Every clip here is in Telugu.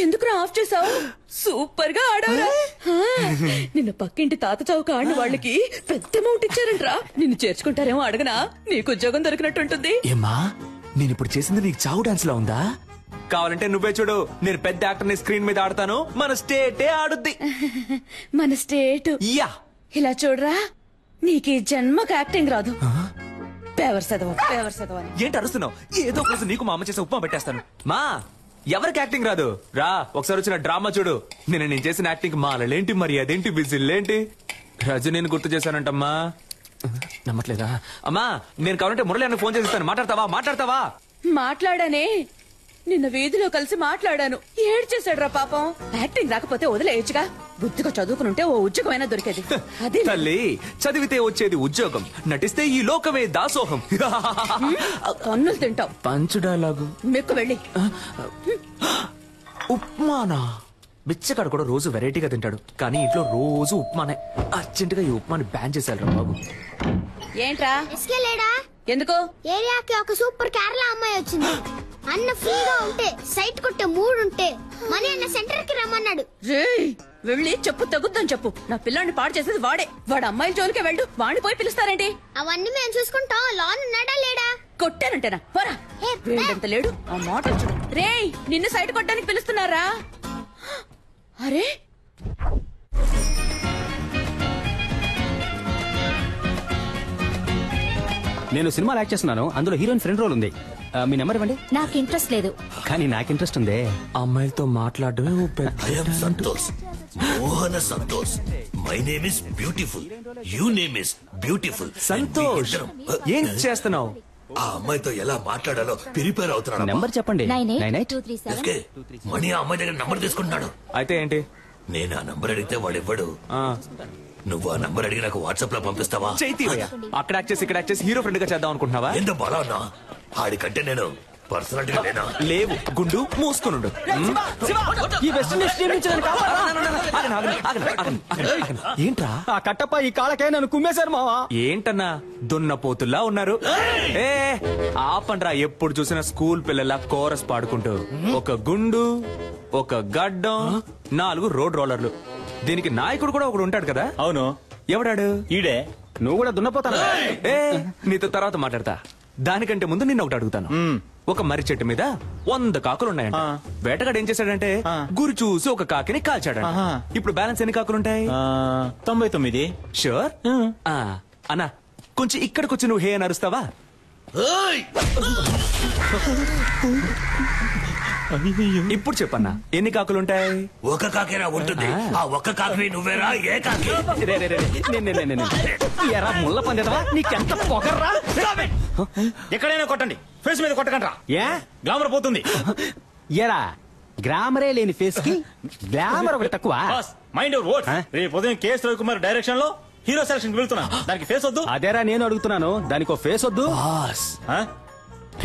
ఎందుకు ఆఫ్ చేసావు? సూపర్ గా ఆడావురా. నిన్న పక్కింటి తాత చౌక ఆడిన వాళ్ళకి పెద్ద అమౌంట్ ఇచ్చారంట్రా. నిన్ను చేర్చుకుంటారేమో అడగనా? నీకు ఉద్యోగం దొరికినట్టుంటుంది. ఏమా నేను ఇప్పుడు చేసింది నీకు చావు డాన్స్ లా ఉందా? కావాలంటే నువ్వే చూడు, నేను పెద్ద యాక్టర్ ని స్క్రీన్ మీద ఆడతాను, మన స్టేటే ఆడుద్ది. మన స్టేట్ యా ఇలా చూడరా, నీకు ఈ జన్మకు యాక్టింగ్ రాదు. ఏంటి అరుస్తున్నావు? ఏదో ఒక రోజు నీకు మా అమ్మ చేసే ఉప్మా పెట్టేస్తాను. మా ఎవరికి యాక్టింగ్ రాదు రా, ఒకసారి వచ్చిన డ్రామా చూడు. నేను చేసిన యాక్టింగ్ మాలలేంటి, మరి అదేంటి, బిజిల్లేంటి, రజనీని గుర్తు చేశానంటమ్మా. నమ్మట్లేదా? అమ్మా నేను కావాలంటే మురళి అన్న ఫోన్ చేసిస్తాను, మాట్లాడతావా? మాట్లాడానే, నిన్న వీధిలో కలిసి మాట్లాడాను. ఏడ్చేశాడురా పాపం. యాక్టింగ్ రాకపోతే వదిలేయచ్చుగా, బుద్ధిగా చదువుకునుంటే ఓ ఉద్యోగమైనా దొరికేది. అది తల్లి, చదివితే వచ్చేది ఉద్యోగం, నటిస్తే ఈ లోకమే దాసోహం. కన్నులు తింటావు. పంచు డైలాగు మెక్కు వెళ్ళి. ఉప్మానా? బిచ్చగాడు కూడా రోజు వెరైటీగా తింటాడు, కానీ ఇంట్లో రోజు ఉప్మానే. అర్జెంట్ గా ఈ ఉప్మాని బ్యాన్ చేశారు బాబు. ఏంట్రా లేడా? ఎందుకు? ఏరియాకి ఒక సూపర్ కేరళ అమ్మాయి వచ్చింది. అన్న ఫ్రీగా ఉంటే, సైట్ కొట్టే మూడు ఉంటే మనీ అన్న సెంటర్ కి రమ్మన్నాడు. వెళ్ళి చెప్పు, తగ్గుద్దని చెప్పు. నా పిల్లాన్ని పాడు చేసేది వాడే. వాడు అమ్మాయిల జోలికే వెళ్ళు, వాడిని పోయి పిలుస్తారేంటి? అవన్నీ మేము చూసుకుంటాం. లోన్ ఉన్నాడా లేడా? కొట్టానంటేనా? పోరా. వీడంత లేడు, ఆ మాట చూడు. రేయ్, నిన్ను సైట్ కొట్టడానికి పిలుస్తున్నారా? అరే నేను సినిమాలో యాక్ట్ చేస్తున్నాను, అందులో హీరోయిన్ ఫ్రెండ్ రోల్ ఉంది. మీ నెంబర్ ఇవ్వండి. నాకు ఇంట్రెస్ట్ లేదు. కానీ నాకు ఇంట్రెస్ట్ ఉంది. అమ్మాయిలతో మాట్లాడమే. Santosh, Mohana Santosh. My name is beautiful, you name is beautiful. Santosh, ఏం చేస్తున్నావు? ఆ అమ్మాయితో ఎలా మాట్లాడాలో ప్రిపేర్ అవుతున్నాడు. నెంబర్ చెప్పండి. మణి ఆ అమ్మాయి దగ్గర నంబర్ తీసుకుంటున్నాడు. అయితే ఏంటి? నేను ఆ నంబర్ అడిగితే వాడు ఇవ్వడు. నువ్వు ఆ నంబర్ అడిగి నాకు వాట్సాప్ లో పంపిస్తావా? అక్కడ యాక్ట్ చేసి ఇక్కడ యాక్ట్ చేసి హీరో ఫ్రెండ్ గా చేద్దాం అనుకుంటున్నావా? ఎంత బలా ఉన్నా ఆడికంటే నేను పర్సనాలిటీగా లేనా? లేవు, గుండు మూసుకునుండు. ఏంట్రా ఆ కట్టప్ప ఈ కాళ్ళకే నన్ను కుమ్మేశారు మావా. ఏంటన్నా దున్నపోతుల్లా ఉన్నారు? ఏ ఆపండ్రా, ఎప్పుడు చూసినా స్కూల్ పిల్లల కోరస్ పాడుకుంటూ. ఒక గుండు, ఒక గడ్డం, 4 రోడ్ రోలర్లు. దీనికి నాయకుడు కూడా ఒకడు ఉంటాడు కదా? అవును. ఎవడాడు? ఈడే. నువ్వు కూడా దున్నపోతాను. ఏ నీతో తర్వాత మాట్లాడతా. దానికంటే ముందు నిన్న ఒకటి అడుగుతాను. ఒక మర్రి చెట్టు మీద 100 కాకులున్నాయంట. వేటగాడు ఏం చేశాడంటే గురి చూసి ఒక కాకిని కాల్చాడంట. ఇప్పుడు బ్యాలెన్స్ ఎన్ని కాకులుంటాయి? 99. షూర్? అన్నా కొంచెం ఇక్కడికొచ్చి నువ్వు హే అని అరుస్తావా? ఇప్పుడు చెప్పన్నా, ఎన్ని కాకులుంటాయి? ఒక కాకేరా ఉంటుంది. ఆ ఒక్క కాకి నువ్వేరా? ఏ కాకి? ఎరా ముళ్ళ పందేదవా, నీకెంత పొగర్రా? ఎక్కడైనా కొట్టండి, ఫేస్ మీద కొట్టకండి. ఏ గ్లామర్ పోతుంది. ఎరా గ్లామరే లేని ఫేస్ కి గ్లామర్ ఒకటి తక్కువ. Mind your words. రేపు ఉదయం కేఎస్ రవికుమార్ డైరెక్షన్ లో హీరో సెలక్షన్ కి వెళ్తున్నా. దానికి ఫేస్ వద్దు. అదేరా నేను అడుగుతున్నాను, దానికి ఒక ఫేస్ వద్దు.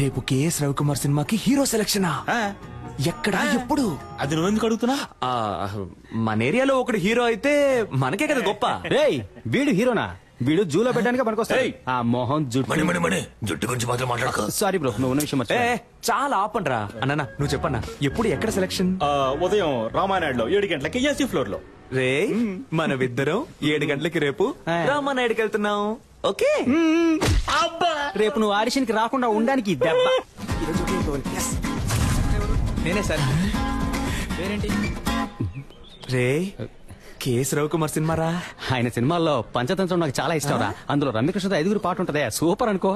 రేపు కేఎస్ రవికుమార్ సినిమాకి హీరో సెలక్షనా? ఎక్కడ, ఎప్పుడు? అది నువ్వెందుకు అడుగుతున్నా? మన ఏరియాలో ఒకడు హీరో అయితే మనకే కదా గొప్ప. రేయ్ వీడు హీరోనా? వీడు జూలో పెట్టడానికి పనికొస్తాయి. ఆ మోహన్ జుట్టు గురించి మాత్రం మాట్లాడక. సారీ బ్రో, నువ్వు ఉన్న విషయం చాలా ఆపండ్రా. అన్న నువ్వు చెప్పన్నా, ఎప్పుడు ఎక్కడ సెలక్షన్? ఉదయం రామానాయుడులో 7 గంటలకి ఏసీ ఫ్లోర్ లో. రే మనమిద్దరం 7 గంటలకి రేపు రామానాయుడుకి వెళ్తున్నాం. ఓకే? రేపు నువ్వు ఆడిషన్ కి రాకుండా ఉండడానికి దెబ్బ. నేనే సార్. రే కేఎస్ రవికుమార్ సినిమారా? ఆయన సినిమాల్లో పంచతంత్రం నాకు చాలా ఇష్టం రా. అందులో రమ్యకృష్ణతో 5 పాట ఉంటదే, సూపర్ అనుకో.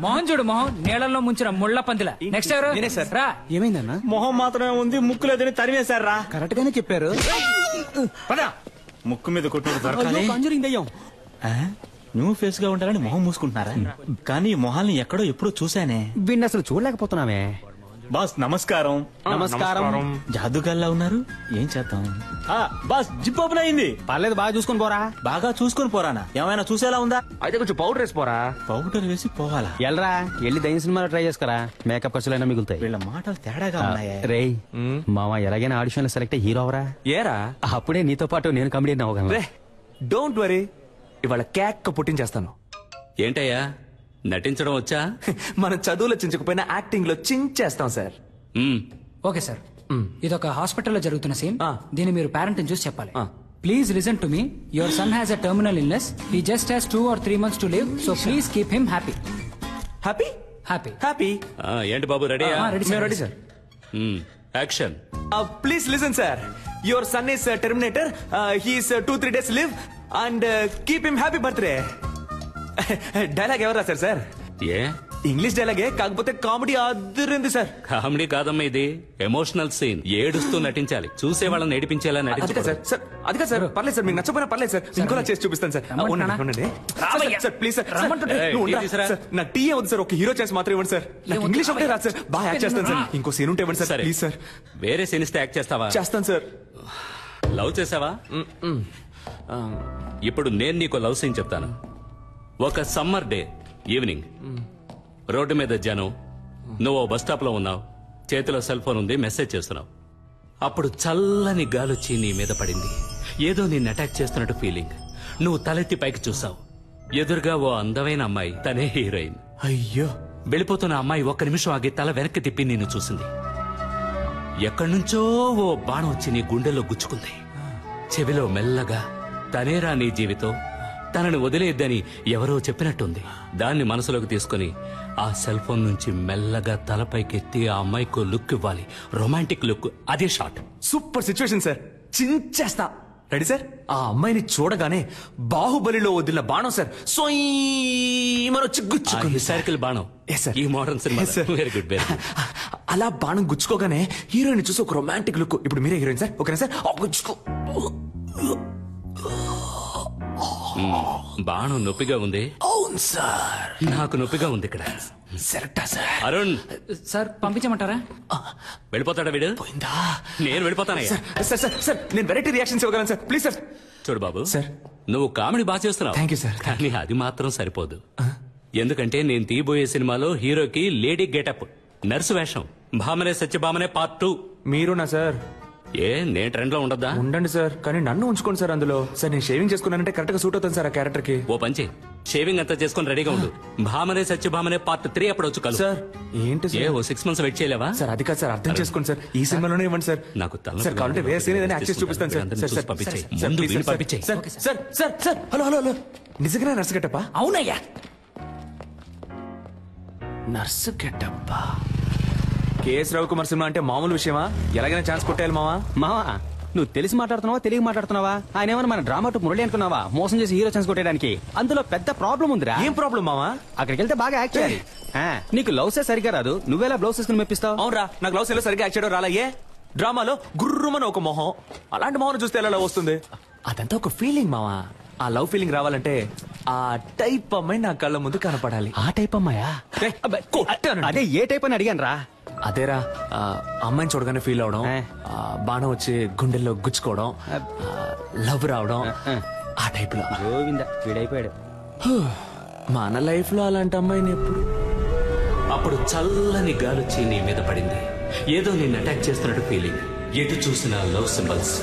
మోహన్ చూడు, మోహన్ నీళ్ళల్లో ముంచిన ముళ్ళ పందిల. నెక్స్ట్ ఎవరు? నేనే సార్. రా. ఏమైందన్నా? మొహం మాత్రమే ఉంది, ముక్కు లేదని తరివేశారా? కరెక్ట్ గానే చెప్పారు. ముక్కు మీద కొట్టు. న్యూ ఫేస్ గా ఉంటారని మొహం మూసుకుంటున్నారా? కానీ మొహాల్ని ఎక్కడో ఎప్పుడో చూసానే. వీడిని అసలు చూడలేకపోతున్నామే. బాస్ నమస్కారం. నమస్కారం. జాదుగాల్లా ఉన్నారు, ఏం చేద్దాం? బాస్ జిప్ ఓపెన్ అయింది. పర్లేదు, బాగా చూసుకొని పోరా. బాగా చూసుకొని పోరానా? ఏమైనా చూసేలా ఉందా? అయితే కొంచెం పౌడర్ వేసిపోరా. పౌడర్ వేసి పోవాలా? ఎల్రా, వెళ్ళి దయ్యం సినిమాలో ట్రై చేసుకురా, మేకప్ ఖర్చులైనా మిగులుతాయి. వీళ్ళ మాటలు తేడాగా ఉన్నాయా? రేయ్ మామ, ఎలాగైనా ఆడిషన్ లో సెలెక్ట్ హీరో అవరా. ఏరా అప్పుడే నీతో పాటు నేను కమెడియన్ అవగలను. రే డోంట్ వరీ, ఇవాళ కేక్ పుట్టించేస్తాను. ఏంటయ్యా నటించడం వచ్చా? మనం చదువులో చించకపోయినా యాక్టింగ్ లో చించేస్తాం సార్. ఓకే సార్, ఇదొక హాస్పిటల్లో జరుగుతున్న సీన్. దీన్ని మీరు పేరెంట్ చూసి చెప్పాలి. ఆ. Please listen to me. Your son has a terminal illness. He just has 2 or 3 months to live. So please keep him happy. Happy happy. Happy. ఏంటి బాబు రెడీయా? మేము ready sir. Action. Please listen sir. Your son is Terminator. He's 2-3 days live and keep him happy birthday. Dialogue ఎవరు రాశారు సార్? ఏ ఇంగ్లీష్ డైలాగే, కాకపోతే కామెడీ అదిరింది సార్. కామెడీ కాదమ్మా, ఇది ఎమోషనల్ సీన్. ఏడుస్తూ నటించాలి, చూసే వాళ్ళని ఏడిపించేలా అది కాదు నటించాలి. సార్. సార్ అది కాదు సార్. పర్లేదు సార్, మీకు నచ్చపోయినా పర్లేదు సార్. ఇంకోలా చేసి చూపిస్తాను సార్. ఉండండి. Sir please sir. నువ్వు ఉండు. సార్, నా టీ వద్దు సార్, ఒక హీరో చేసి మాత్రం ఇవ్వండి సార్. నాకు ఇంగ్లీష్ ఒకటే రాదు సార్, బాగా యాక్ట్ చేస్తాను సార్. ఇంకో సీన్ ఉంటే ఇవ్వండి సార్ సరే. Please sir. వేరే సీన్ ఇస్తే యాక్ట్ చేస్తావా? చేస్తాను సార్. లవ్ చేసావా? ఇప్పుడు నేను నీకు లవ్ సీన్ చెప్తాను. ఒక సమ్మర్ డే ఈవినింగ్, రోడ్డు మీద జనం, నువ్వు బస్ స్టాప్ లో ఉన్నావు, చేతిలో సెల్ ఫోన్ ఉంది, మెసేజ్ చేస్తున్నావు. అప్పుడు చల్లని గాలొచ్చి నీ మీద పడింది. ఏదో నిన్ను అటాక్ చేస్తున్నట్టు ఫీలింగ్. నువ్వు తలెత్తి పైకి చూసావు. ఎదురుగా ఓ అందమైన అమ్మాయి, తనే హీరోయిన్. అయ్యో. వెళ్ళిపోతున్న అమ్మాయి ఒక్క నిమిషం ఆగి తల వెనక్కి తిప్పి నిన్ను చూసింది. ఎక్కడి నుంచో ఓ బాణం వచ్చి నీ గుండెల్లో గుచ్చుకుంది. చెవిలో మెల్లగా, తనేరా నీ జీవితం, తనని వదిలేద్దని ఎవరో చెప్పినట్టుంది. దాన్ని మనసులోకి తీసుకుని ఆ సెల్ ఫోన్ నుంచి మెల్లగా తలపైకెత్తి ఆ అమ్మాయికి లుక్ ఇవ్వాలి, రొమాంటిక్ లుక్. అదే షాట్. సూపర్ సిచ్యువేషన్ సార్, చించేస్తా. Ready sir? ఆ అమ్మాయిని చూడగానే బాహుబలిలో వదిలిన బాణం సార్, వచ్చి గుచ్చుకుంది. హిస్టారికల్ బాణం. Yes, sir. ఈ modern cinema. Yes, sir. Very good, very good. అలా బాణం గుచ్చుకోగానే హీరోయిన్ చూసి ఒక రొమాంటిక్ లుక్. ఇప్పుడు మీరే హీరోయిన్ సార్, ఓకేనా సార్? గుచ్చుకో. బాణం నొప్పిగా ఉంది. అవును సార్, నాకు నొప్పిగా ఉంది ఇక్కడ. సెలెక్టా సార్? అరుణ్, సార్ పంపించమంటారా? వెళ్ళిపోతాడా వీడు? పోయిందా? నేను వెళ్ళిపోతానయ్యా. సార్ సార్ సార్, నేను వెరైటీ రియాక్షన్స్ ఇవ్వగలను సార్, ప్లీజ్ సార్. చూడు బాబు, సార్. నువ్వు కామెడీ బాగా చేస్తున్నావు. Thank you, sir. కానీ అది మాత్రం సరిపోదు. ఎందుకంటే నేను తీయబోయే సినిమాలో హీరోకి లేడీ గెటప్, నర్సు వేషం, భామనే సత్యభామనే పార్ట్ 2. మీరునా సార్? ఏ నేను ట్రెండ్ లో ఉండద్దా? ఉండండి సార్, కానీ నన్ను ఉంచుకోండి సార్ అందులో. సార్ నేను షేవింగ్ చేసుకున్నానంటే కరెక్ట్ గా సూట్ అవుతుంది సార్ ఆ క్యారెక్టర్ కి. ఓ పంచే, షేవింగ్ అంతా చేసుకుని రెడీగా ఉండు. భామనే సత్యభామనే పార్ట్ 3 అప్పుడు వచ్చి కలు. సార్ ఏంటి ఏ సార్? ఓ 6 months వెయిట్ చేయలేవా? సార్ అది కాదు సార్, అర్థం చేసుకోండి సార్. ఈ సినిమాలోనే ఇవ్వండి సార్. నాకు తల సార్ కావాలంటే వేరే సీన్ ఏదైనా యాక్ట్ చేసి చూపిస్తాను సార్. అందరిని సార్ చూసి సార్ పంపించేయ్. సార్, ముందు ప్లీజ్ వీడిని సార్, పంపించేయ్. Sir sir sir sir, hello hello hello, నిజంగానే నర్సు గెటప్పా? అవునయ్యా. నర్సు గెటప్పా? కేఎస్ రవికుమార్ సినిమా అంటే మామూలు విషయమా? ఎలాగైనా ఛాన్స్ కొట్టేయాలి మావా. మావా, నువ్వు తెలిసి మాట్లాడుతున్నావా, తెలియ మాట్లాడుతున్నావా? ఆయన ఏమన్నా మన డ్రామా టు మురళి అనుకున్నావా? మోసం చేసి హీరో ఛాన్స్ కొట్టేయడానికి. అందులో పెద్ద ప్రాబ్లం ఉందిరా. ఏం ప్రాబ్లం మావా? అక్కడికి వెళ్తే బాగా యాక్ట్ చేయాలి. నీకు లవ్సే సరిగా రాదు, నువ్వేలా బ్లౌజ్ వేసుకుని మెప్పిస్తావు? అవునరా, నాకు లవ్ సీన్ లో సరిగ్గా యాక్ట్ చేయడం రాలయ్యే. డ్రామాలో గుర్రుమని ఒక మొహం, అలాంటి మొహం చూస్తే ఎలా లవ్ వస్తుంది? అదంతా ఒక ఫీలింగ్ మావా. ఆ లవ్ ఫీలింగ్ రావాలంటే ఆ టైప్ అమ్మాయి నా కళ్ళ ముందు కనపడాలి. ఆ టైప్ అమ్మాయా? అదే ఏ టైప్ అని అడిగాను రా. అదేరా, అమ్మాయిని చూడగానే ఫీల్ అవడం, బాణం వచ్చి గుండెల్లో గుచ్చుకోవడం, లవ్ రావడం, ఆ టైప్ లో. గోవింద వీడైపోయాడు. మన లైఫ్ లో అలాంటి అమ్మాయిని ఎప్పుడు. అప్పుడు చల్లని గాలొచ్చి నీ మీద పడింది. ఏదో నిన్ను అటాక్ చేస్తున్నట్టు ఫీలింగ్. ఎటు చూసిన లవ్ సింబల్స్.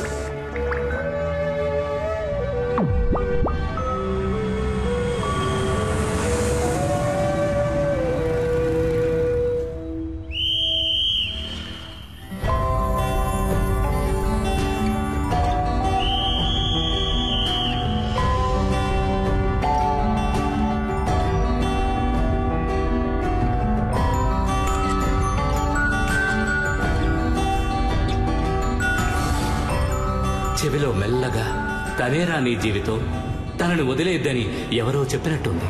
చెవిలో మెల్లగా, తనేరా నీ జీవితం, తనని వదిలేద్దని ఎవరో చెప్పినట్టుంది.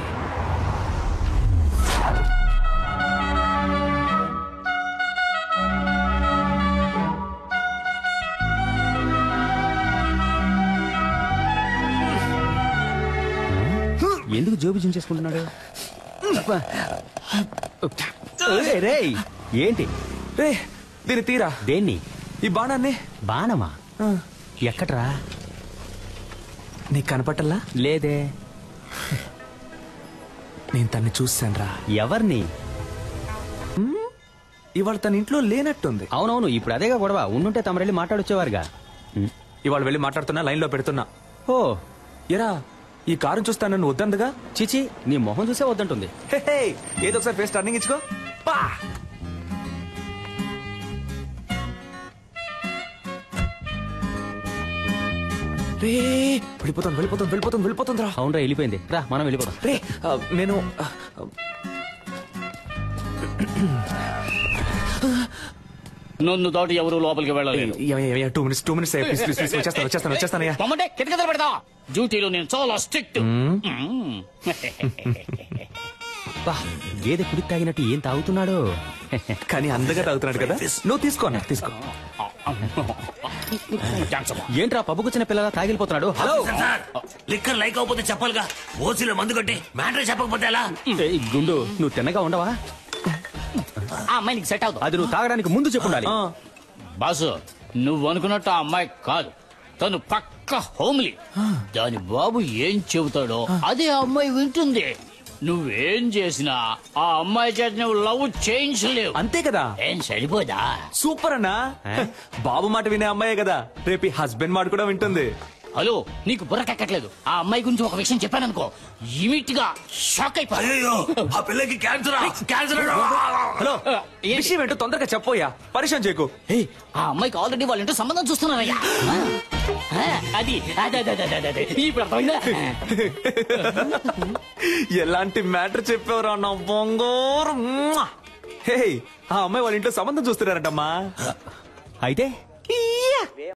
ఎందుకు జోబు జించేసుకుంటున్నాడు? రేయ్ ఏంటి రే దీన్ని తీరా. దేన్ని? ఈ బాణాన్ని. బాణమా? ఆ, ఎక్కడ్రా? నీకు కనపట్టల్లా? లేదే. నేను తన్ని చూశాను రా. ఎవరిని? ఇవాళ తన ఇంట్లో లేనట్టుంది. అవునవును, ఇప్పుడు అదేగా గొడవ. ఉండుంటే తమరెళ్ళి మాట్లాడొచ్చేవారుగా. ఇవాళ వెళ్ళి మాట్లాడుతున్నా, లైన్ లో పెడుతున్నా. ఓ ఎరా ఈ కారు చూస్తా నన్ను వద్దందుగా. చిచి, నీ మొహం చూసే వద్దంటుంది. హే, హే, ఏదో ఒకసారి ఫేస్ టర్నింగ్ ఇచ్చుకో. పా రే వెళ్ళిపోతుంది రా. అవునరా, వెళ్ళిపోయింది. రా మనం వెళ్ళిపోదాం. రే నేను నన్ను దాటి ఎవరు లోపలికి వెళ్ళలేదు. 2 minutes ప్లీజ్ వచ్చేస్తానయ్యా. పొమ్మంటే కిటకిటలు పెడతా. డ్యూటీలో నేను చాలా స్ట్రిక్ట్. బా, గేదె కుడి తాగినట్టు ఏం తాగుతున్నాడు. కానీ అందగా తాగుతున్నాడు కదా. నువ్వు తీసుకో అన్న, తీసుకో. ఏంట్రా పబ్బుకొచ్చిన పిల్లల తాగిలిపోతున్నాడు. హలో సార్, లిక్కర్ లైక్ అవ్వకపోతే చెప్పాలిగా. ఓసీలో మందు కొట్టి మ్యాటర్ చెప్పకపోతే ఎలా? ఏయ్, గుండు, నువ్వు తిన్నగా ఉండవా? ఆ అమ్మాయి నీకు సెట్ అవుతుంది. అది నువ్వు తాగడానికి ముందు చెప్పుండాలి. బాసు, నువ్వు అనుకున్నట్టు ఆ అమ్మాయి కాదు. తను పక్క హోమ్లీ. దాని బాబు ఏం చెబుతాడో అదే ఆ అమ్మాయి వింటుంది. నువ్వేం చేసినా ఆ అమ్మాయి చేత నువ్వు లవ్ చేయించలేవు. అంతే కదా. ఏం సరిపోదా? సూపర్ అన్నా. బాబు మాట వినే అమ్మాయే కదా, రేపు హస్బెండ్ మాట కూడా వింటుంది. హలో, నీకు బుర్రకెక్కట్లేదు. ఆ అమ్మాయి గురించి ఒక విషయం చెప్పాననుకో, ఇమిట్ గా షాక్ అయిపోయి. అయ్యో, ఆ పిల్లకి క్యాన్సర్. హలో, విషయం ఏంటో తొందరగా చెప్పోయా, పరిచయం చేయకు. ఆ అమ్మాయికి ఆల్రెడీ వాళ్ళ ఇంటో సంబంధం చూస్తున్నారయ్యా. అది అదే ఇప్పుడు అర్థమైందా? ఎలాంటి మ్యాటర్ చెప్పేవరా నా బొంగోరు. హే, ఆ అమ్మాయి వాళ్ళ ఇంట్లో సంబంధం చూస్తున్నారంటమ్మా. అయితే